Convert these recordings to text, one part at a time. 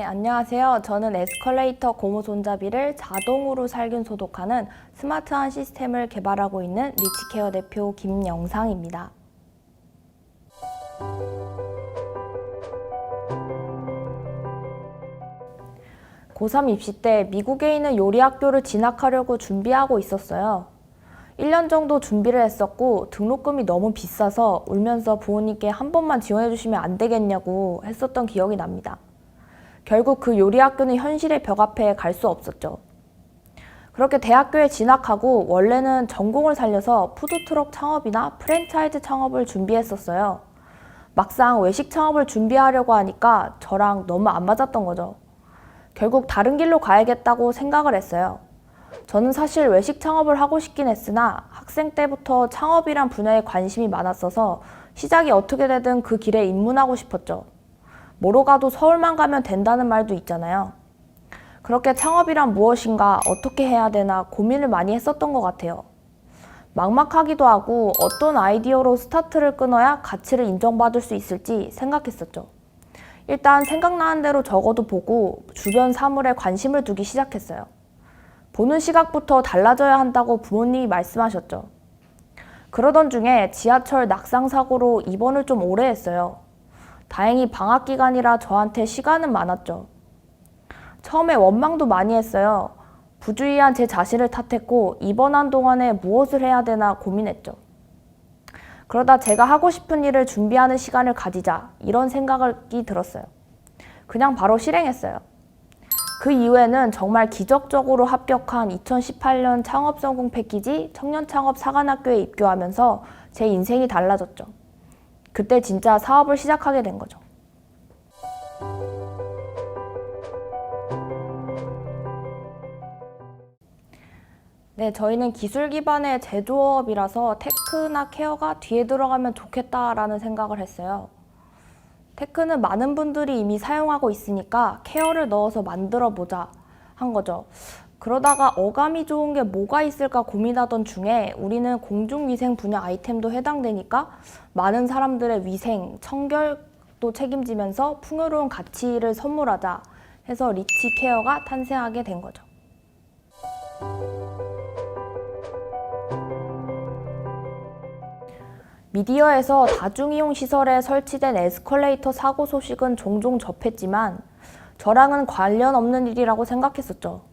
네, 안녕하세요. 저는 에스컬레이터 고무 손잡이를 자동으로 살균 소독하는 스마트한 시스템을 개발하고 있는 리치케어 대표 김영상입니다. 고3 입시 때 미국에 있는 요리학교를 진학하려고 준비하고 있었어요. 1년 정도 준비를 했었고 등록금이 너무 비싸서 울면서 부모님께 한 번만 지원해 주시면 안 되겠냐고 했었던 기억이 납니다. 결국 그 요리학교는 현실의 벽 앞에 갈 수 없었죠. 그렇게 대학교에 진학하고 원래는 전공을 살려서 푸드트럭 창업이나 프랜차이즈 창업을 준비했었어요. 막상 외식 창업을 준비하려고 하니까 저랑 너무 안 맞았던 거죠. 결국 다른 길로 가야겠다고 생각을 했어요. 저는 사실 외식 창업을 하고 싶긴 했으나 학생 때부터 창업이란 분야에 관심이 많았어서 시작이 어떻게 되든 그 길에 입문하고 싶었죠. 뭐로 가도 서울만 가면 된다는 말도 있잖아요. 그렇게 창업이란 무엇인가, 어떻게 해야 되나 고민을 많이 했었던 것 같아요. 막막하기도 하고 어떤 아이디어로 스타트를 끊어야 가치를 인정받을 수 있을지 생각했었죠. 일단 생각나는 대로 적어도 보고 주변 사물에 관심을 두기 시작했어요. 보는 시각부터 달라져야 한다고 부모님이 말씀하셨죠. 그러던 중에 지하철 낙상사고로 입원을 좀 오래 했어요. 다행히 방학 기간이라 저한테 시간은 많았죠. 처음에 원망도 많이 했어요. 부주의한 제 자신을 탓했고 입원한 동안에 무엇을 해야 되나 고민했죠. 그러다 제가 하고 싶은 일을 준비하는 시간을 가지자 이런 생각이 들었어요. 그냥 바로 실행했어요. 그 이후에는 정말 기적적으로 합격한 2018년 창업성공 패키지 청년창업 사관학교에 입교하면서 제 인생이 달라졌죠. 그때 진짜 사업을 시작하게 된 거죠. 네, 저희는 기술 기반의 제조업이라서 테크나 케어가 뒤에 들어가면 좋겠다라는 생각을 했어요. 테크는 많은 분들이 이미 사용하고 있으니까 케어를 넣어서 만들어 보자 한 거죠. 그러다가 어감이 좋은 게 뭐가 있을까 고민하던 중에 우리는 공중위생 분야 아이템도 해당되니까 많은 사람들의 위생, 청결도 책임지면서 풍요로운 가치를 선물하자 해서 리치케어가 탄생하게 된 거죠. 미디어에서 다중이용 시설에 설치된 에스컬레이터 사고 소식은 종종 접했지만 저랑은 관련 없는 일이라고 생각했었죠.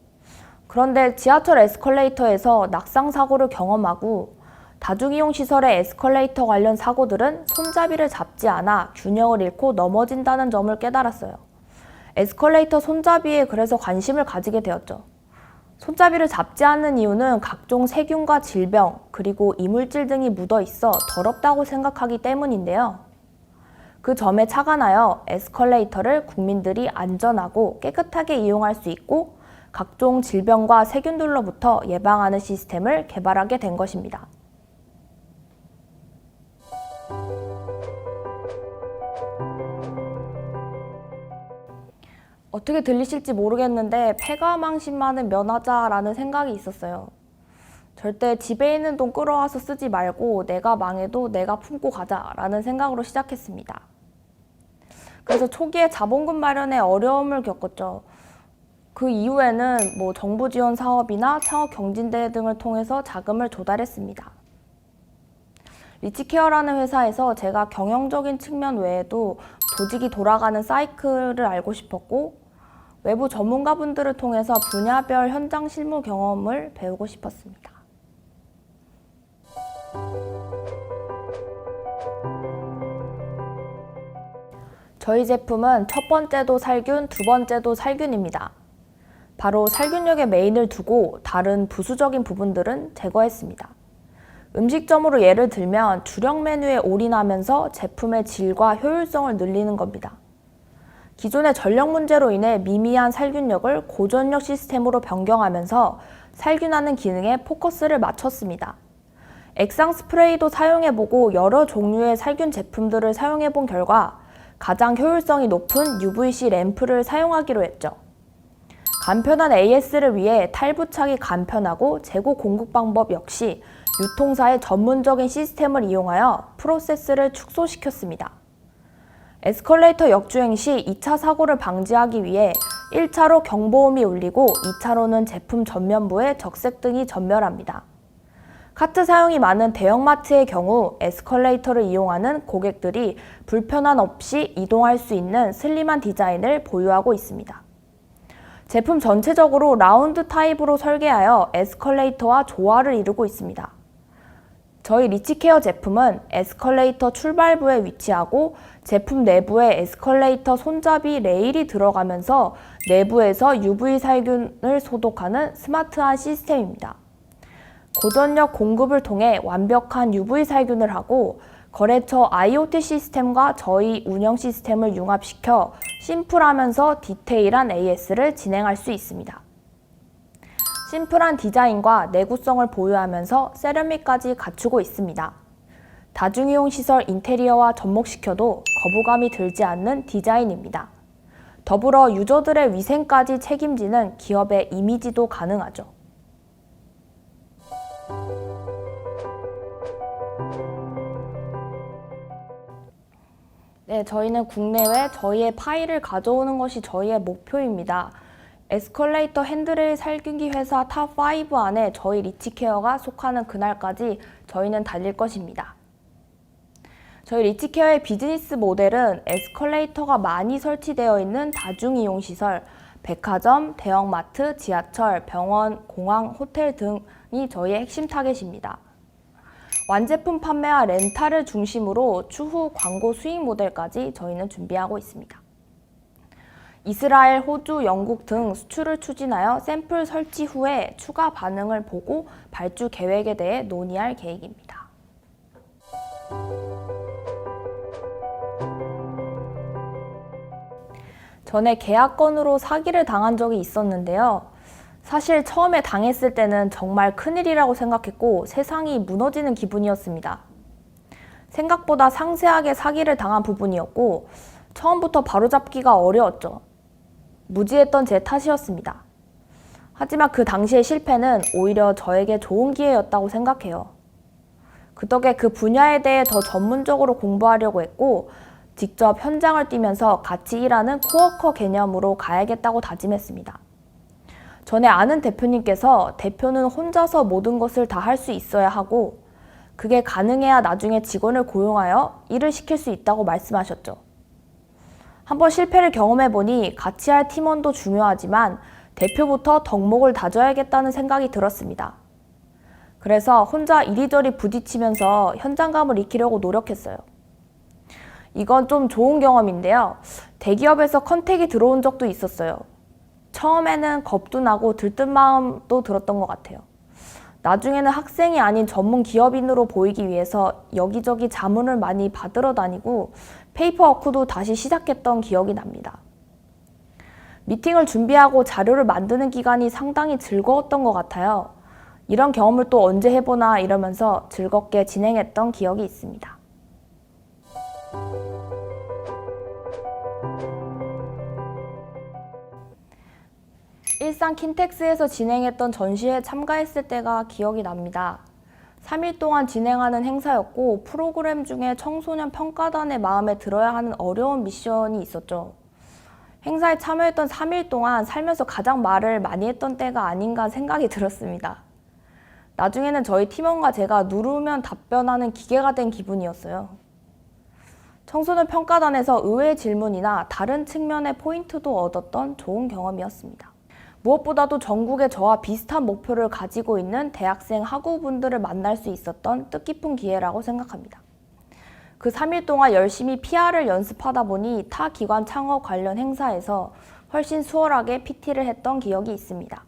그런데 지하철 에스컬레이터에서 낙상 사고를 경험하고 다중이용 시설의 에스컬레이터 관련 사고들은 손잡이를 잡지 않아 균형을 잃고 넘어진다는 점을 깨달았어요. 에스컬레이터 손잡이에 그래서 관심을 가지게 되었죠. 손잡이를 잡지 않는 이유는 각종 세균과 질병, 그리고 이물질 등이 묻어 있어 더럽다고 생각하기 때문인데요. 그 점에 착안하여 에스컬레이터를 국민들이 안전하고 깨끗하게 이용할 수 있고 각종 질병과 세균들로부터 예방하는 시스템을 개발하게 된 것입니다. 어떻게 들리실지 모르겠는데 폐가망신만은 면하자라는 생각이 있었어요. 절대 집에 있는 돈 끌어와서 쓰지 말고 내가 망해도 내가 품고 가자라는 생각으로 시작했습니다. 그래서 초기에 자본금 마련에 어려움을 겪었죠. 그 이후에는 정부 지원 사업이나 창업 경진대회 등을 통해서 자금을 조달했습니다. 리치케어라는 회사에서 제가 경영적인 측면 외에도 조직이 돌아가는 사이클을 알고 싶었고 외부 전문가분들을 통해서 분야별 현장 실무 경험을 배우고 싶었습니다. 저희 제품은 첫 번째도 살균, 두 번째도 살균입니다. 바로 살균력에 메인을 두고 다른 부수적인 부분들은 제거했습니다. 음식점으로 예를 들면 주력 메뉴에 올인하면서 제품의 질과 효율성을 늘리는 겁니다. 기존의 전력 문제로 인해 미미한 살균력을 고전력 시스템으로 변경하면서 살균하는 기능에 포커스를 맞췄습니다. 액상 스프레이도 사용해보고 여러 종류의 살균 제품들을 사용해본 결과 가장 효율성이 높은 UVC 램프를 사용하기로 했죠. 간편한 AS를 위해 탈부착이 간편하고 재고 공급 방법 역시 유통사의 전문적인 시스템을 이용하여 프로세스를 축소시켰습니다. 에스컬레이터 역주행 시 2차 사고를 방지하기 위해 1차로 경보음이 울리고 2차로는 제품 전면부에 적색등이 전멸합니다. 카트 사용이 많은 대형마트의 경우 에스컬레이터를 이용하는 고객들이 불편함 없이 이동할 수 있는 슬림한 디자인을 보유하고 있습니다. 제품 전체적으로 라운드 타입으로 설계하여 에스컬레이터와 조화를 이루고 있습니다. 저희 리치케어 제품은 에스컬레이터 출발부에 위치하고 제품 내부에 에스컬레이터 손잡이 레일이 들어가면서 내부에서 UV 살균을 소독하는 스마트한 시스템입니다. 고전력 공급을 통해 완벽한 UV 살균을 하고 거래처 IoT 시스템과 저희 운영 시스템을 융합시켜 심플하면서 디테일한 AS를 진행할 수 있습니다. 심플한 디자인과 내구성을 보유하면서 세련미까지 갖추고 있습니다. 다중이용 시설 인테리어와 접목시켜도 거부감이 들지 않는 디자인입니다. 더불어 유저들의 위생까지 책임지는 기업의 이미지도 가능하죠. 네, 저희는 국내외 저희의 파일을 가져오는 것이 저희의 목표입니다. 에스컬레이터 핸드레일 살균기 회사 탑5 안에 저희 리치케어가 속하는 그날까지 저희는 달릴 것입니다. 저희 리치케어의 비즈니스 모델은 에스컬레이터가 많이 설치되어 있는 다중이용시설, 백화점, 대형마트, 지하철, 병원, 공항, 호텔 등이 저희의 핵심 타겟입니다. 완제품 판매와 렌탈을 중심으로 추후 광고 수익 모델까지 저희는 준비하고 있습니다. 이스라엘, 호주, 영국 등 수출을 추진하여 샘플 설치 후에 추가 반응을 보고 발주 계획에 대해 논의할 계획입니다. 전에 계약건으로 사기를 당한 적이 있었는데요. 사실 처음에 당했을 때는 정말 큰일이라고 생각했고 세상이 무너지는 기분이었습니다. 생각보다 상세하게 사기를 당한 부분이었고 처음부터 바로잡기가 어려웠죠. 무지했던 제 탓이었습니다. 하지만 그 당시의 실패는 오히려 저에게 좋은 기회였다고 생각해요. 그 덕에 그 분야에 대해 더 전문적으로 공부하려고 했고 직접 현장을 뛰면서 같이 일하는 코워커 개념으로 가야겠다고 다짐했습니다. 전에 아는 대표님께서 대표는 혼자서 모든 것을 다 할 수 있어야 하고 그게 가능해야 나중에 직원을 고용하여 일을 시킬 수 있다고 말씀하셨죠. 한번 실패를 경험해보니 같이 할 팀원도 중요하지만 대표부터 덕목을 다져야겠다는 생각이 들었습니다. 그래서 혼자 이리저리 부딪히면서 현장감을 익히려고 노력했어요. 이건 좀 좋은 경험인데요. 대기업에서 컨택이 들어온 적도 있었어요. 처음에는 겁도 나고 들뜬 마음도 들었던 것 같아요. 나중에는 학생이 아닌 전문 기업인으로 보이기 위해서 여기저기 자문을 많이 받으러 다니고 페이퍼워크도 다시 시작했던 기억이 납니다. 미팅을 준비하고 자료를 만드는 기간이 상당히 즐거웠던 것 같아요. 이런 경험을 또 언제 해보나 이러면서 즐겁게 진행했던 기억이 있습니다. 일산 킨텍스에서 진행했던 전시회에 참가했을 때가 기억이 납니다. 3일 동안 진행하는 행사였고 프로그램 중에 청소년 평가단의 마음에 들어야 하는 어려운 미션이 있었죠. 행사에 참여했던 3일 동안 살면서 가장 말을 많이 했던 때가 아닌가 생각이 들었습니다. 나중에는 저희 팀원과 제가 누르면 답변하는 기계가 된 기분이었어요. 청소년 평가단에서 의외의 질문이나 다른 측면의 포인트도 얻었던 좋은 경험이었습니다. 무엇보다도 전국에 저와 비슷한 목표를 가지고 있는 대학생 학우분들을 만날 수 있었던 뜻깊은 기회라고 생각합니다. 그 3일 동안 열심히 PR을 연습하다 보니 타 기관 창업 관련 행사에서 훨씬 수월하게 PT를 했던 기억이 있습니다.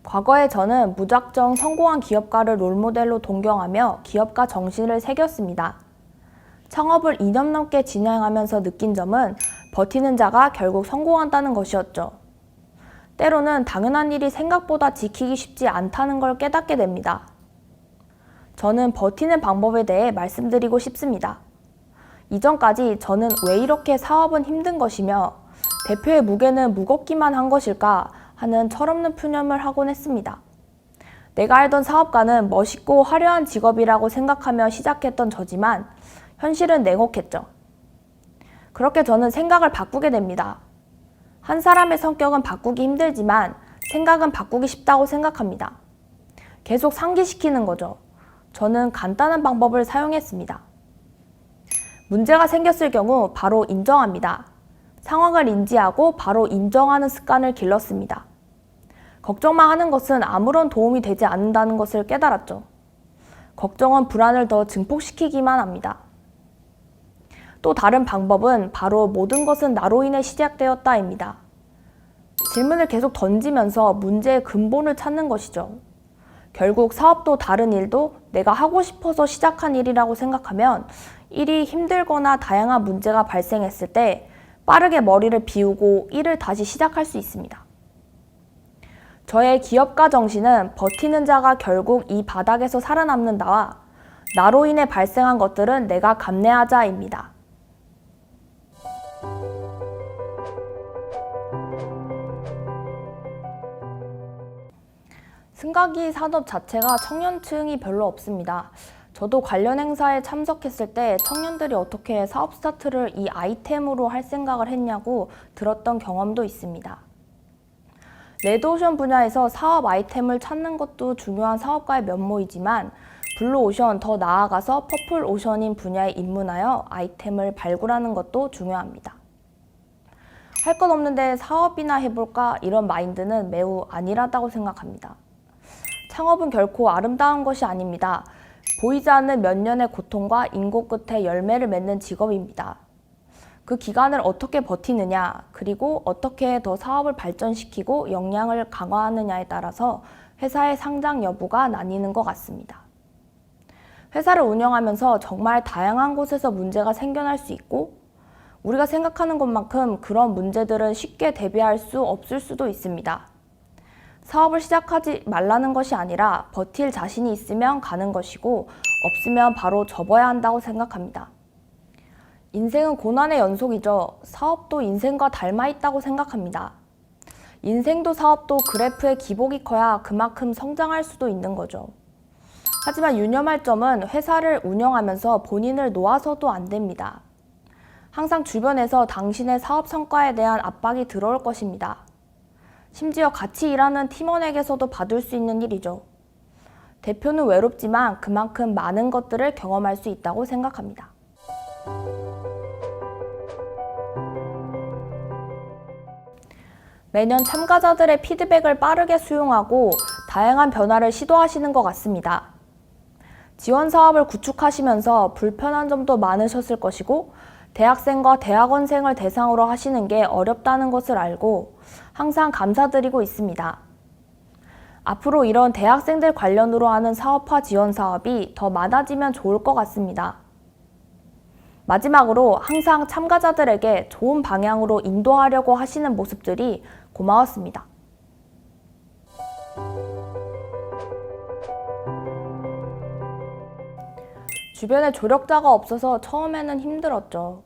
과거에 저는 무작정 성공한 기업가를 롤모델로 동경하며 기업가 정신을 새겼습니다. 창업을 2년 넘게 진행하면서 느낀 점은 버티는 자가 결국 성공한다는 것이었죠. 때로는 당연한 일이 생각보다 지키기 쉽지 않다는 걸 깨닫게 됩니다. 저는 버티는 방법에 대해 말씀드리고 싶습니다. 이전까지 저는 왜 이렇게 사업은 힘든 것이며 대표의 무게는 무겁기만 한 것일까 하는 철없는 푸념을 하곤 했습니다. 내가 알던 사업가는 멋있고 화려한 직업이라고 생각하며 시작했던 저지만 현실은 냉혹했죠. 그렇게 저는 생각을 바꾸게 됩니다. 한 사람의 성격은 바꾸기 힘들지만 생각은 바꾸기 쉽다고 생각합니다. 계속 상기시키는 거죠. 저는 간단한 방법을 사용했습니다. 문제가 생겼을 경우 바로 인정합니다. 상황을 인지하고 바로 인정하는 습관을 길렀습니다. 걱정만 하는 것은 아무런 도움이 되지 않는다는 것을 깨달았죠. 걱정은 불안을 더 증폭시키기만 합니다. 또 다른 방법은 바로 모든 것은 나로 인해 시작되었다입니다. 질문을 계속 던지면서 문제의 근본을 찾는 것이죠. 결국 사업도 다른 일도 내가 하고 싶어서 시작한 일이라고 생각하면 일이 힘들거나 다양한 문제가 발생했을 때 빠르게 머리를 비우고 일을 다시 시작할 수 있습니다. 저의 기업가 정신은 버티는 자가 결국 이 바닥에서 살아남는다와 나로 인해 발생한 것들은 내가 감내하자입니다. 승강기 산업 자체가 청년층이 별로 없습니다. 저도 관련 행사에 참석했을 때 청년들이 어떻게 사업 스타트를 이 아이템으로 할 생각을 했냐고 들었던 경험도 있습니다. 레드오션 분야에서 사업 아이템을 찾는 것도 중요한 사업가의 면모이지만 블루오션, 더 나아가서 퍼플오션인 분야에 입문하여 아이템을 발굴하는 것도 중요합니다. 할 것 없는데 사업이나 해볼까? 이런 마인드는 매우 안일하다고 생각합니다. 창업은 결코 아름다운 것이 아닙니다. 보이지 않는 몇 년의 고통과 인고 끝에 열매를 맺는 직업입니다. 그 기간을 어떻게 버티느냐, 그리고 어떻게 더 사업을 발전시키고 역량을 강화하느냐에 따라서 회사의 상장 여부가 나뉘는 것 같습니다. 회사를 운영하면서 정말 다양한 곳에서 문제가 생겨날 수 있고 우리가 생각하는 것만큼 그런 문제들은 쉽게 대비할 수 없을 수도 있습니다. 사업을 시작하지 말라는 것이 아니라 버틸 자신이 있으면 가는 것이고 없으면 바로 접어야 한다고 생각합니다. 인생은 고난의 연속이죠. 사업도 인생과 닮아 있다고 생각합니다. 인생도 사업도 그래프의 기복이 커야 그만큼 성장할 수도 있는 거죠. 하지만 유념할 점은 회사를 운영하면서 본인을 놓아서도 안 됩니다. 항상 주변에서 당신의 사업 성과에 대한 압박이 들어올 것입니다. 심지어 같이 일하는 팀원에게서도 받을 수 있는 일이죠. 대표는 외롭지만 그만큼 많은 것들을 경험할 수 있다고 생각합니다. 매년 참가자들의 피드백을 빠르게 수용하고 다양한 변화를 시도하시는 것 같습니다. 지원 사업을 구축하시면서 불편한 점도 많으셨을 것이고 대학생과 대학원생을 대상으로 하시는 게 어렵다는 것을 알고 항상 감사드리고 있습니다. 앞으로 이런 대학생들 관련으로 하는 사업화 지원 사업이 더 많아지면 좋을 것 같습니다. 마지막으로 항상 참가자들에게 좋은 방향으로 인도하려고 하시는 모습들이 고마웠습니다. 주변에 조력자가 없어서 처음에는 힘들었죠.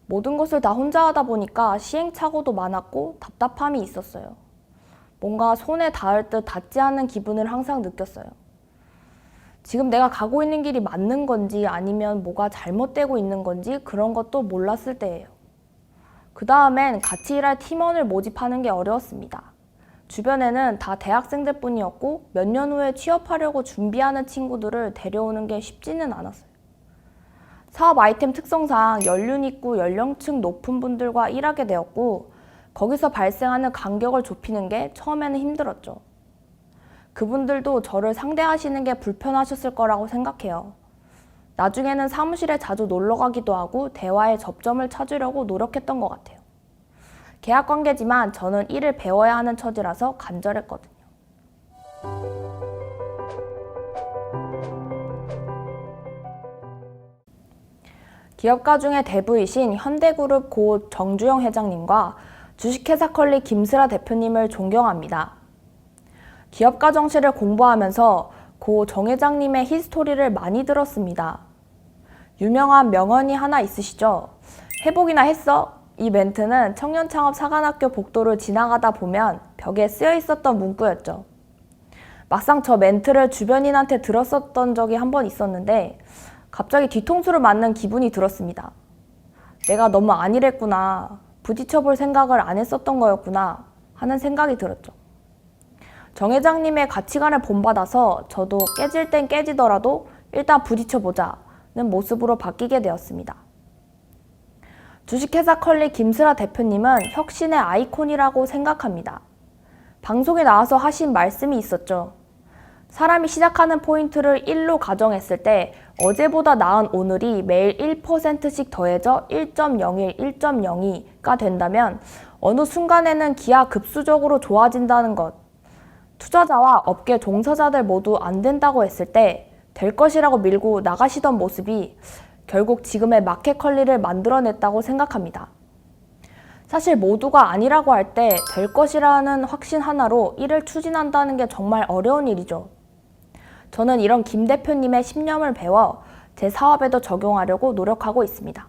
모든 것을 다 혼자 하다 보니까 시행착오도 많았고 답답함이 있었어요. 뭔가 손에 닿을 듯 닿지 않는 기분을 항상 느꼈어요. 지금 내가 가고 있는 길이 맞는 건지 아니면 뭐가 잘못되고 있는 건지 그런 것도 몰랐을 때예요. 그 다음엔 같이 일할 팀원을 모집하는 게 어려웠습니다. 주변에는 다 대학생들 뿐이었고 몇 년 후에 취업하려고 준비하는 친구들을 데려오는 게 쉽지는 않았어요. 사업 아이템 특성상 연륜 있고 연령층 높은 분들과 일하게 되었고 거기서 발생하는 간격을 좁히는 게 처음에는 힘들었죠. 그분들도 저를 상대하시는 게 불편하셨을 거라고 생각해요. 나중에는 사무실에 자주 놀러 가기도 하고 대화의 접점을 찾으려고 노력했던 것 같아요. 계약 관계지만 저는 일을 배워야 하는 처지라서 간절했거든요. 기업가 중에 대부이신 현대그룹 고 정주영 회장님과 주식회사 컬리 김슬아 대표님을 존경합니다. 기업가 정치를 공부하면서 고 정 회장님의 히스토리를 많이 들었습니다. 유명한 명언이 하나 있으시죠? 해보기나 했어? 이 멘트는 청년창업 사관학교 복도를 지나가다 보면 벽에 쓰여 있었던 문구였죠. 막상 저 멘트를 주변인한테 들었었던 적이 한 번 있었는데 갑자기 뒤통수를 맞는 기분이 들었습니다. 내가 너무 안일했구나, 부딪혀볼 생각을 안 했었던 거였구나 하는 생각이 들었죠. 정 회장님의 가치관을 본받아서 저도 깨질 땐 깨지더라도 일단 부딪혀보자는 모습으로 바뀌게 되었습니다. 주식회사 컬리 김슬아 대표님은 혁신의 아이콘이라고 생각합니다. 방송에 나와서 하신 말씀이 있었죠. 사람이 시작하는 포인트를 1로 가정했을 때 어제보다 나은 오늘이 매일 1%씩 더해져 1.01, 1.02가 된다면 어느 순간에는 기하급수적으로 좋아진다는 것. 투자자와 업계 종사자들 모두 안 된다고 했을 때 될 것이라고 밀고 나가시던 모습이 결국 지금의 마켓컬리를 만들어냈다고 생각합니다. 사실 모두가 아니라고 할 때 될 것이라는 확신 하나로 일을 추진한다는 게 정말 어려운 일이죠. 저는 이런 김 대표님의 신념을 배워 제 사업에도 적용하려고 노력하고 있습니다.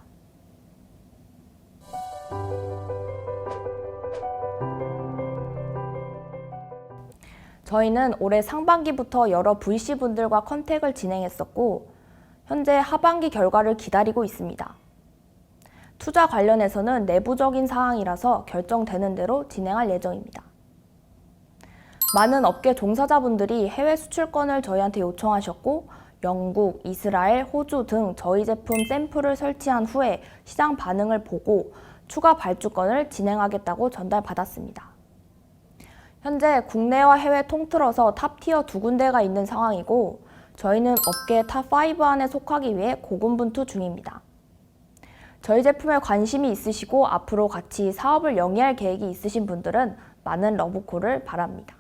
저희는 올해 상반기부터 여러 VC분들과 컨택을 진행했었고 현재 하반기 결과를 기다리고 있습니다. 투자 관련해서는 내부적인 사항이라서 결정되는 대로 진행할 예정입니다. 많은 업계 종사자분들이 해외 수출권을 저희한테 요청하셨고 영국, 이스라엘, 호주 등 저희 제품 샘플을 설치한 후에 시장 반응을 보고 추가 발주권을 진행하겠다고 전달받았습니다. 현재 국내와 해외 통틀어서 탑티어 2군데가 있는 상황이고 저희는 업계 탑5 안에 속하기 위해 고군분투 중입니다. 저희 제품에 관심이 있으시고 앞으로 같이 사업을 영위할 계획이 있으신 분들은 많은 러브콜을 바랍니다.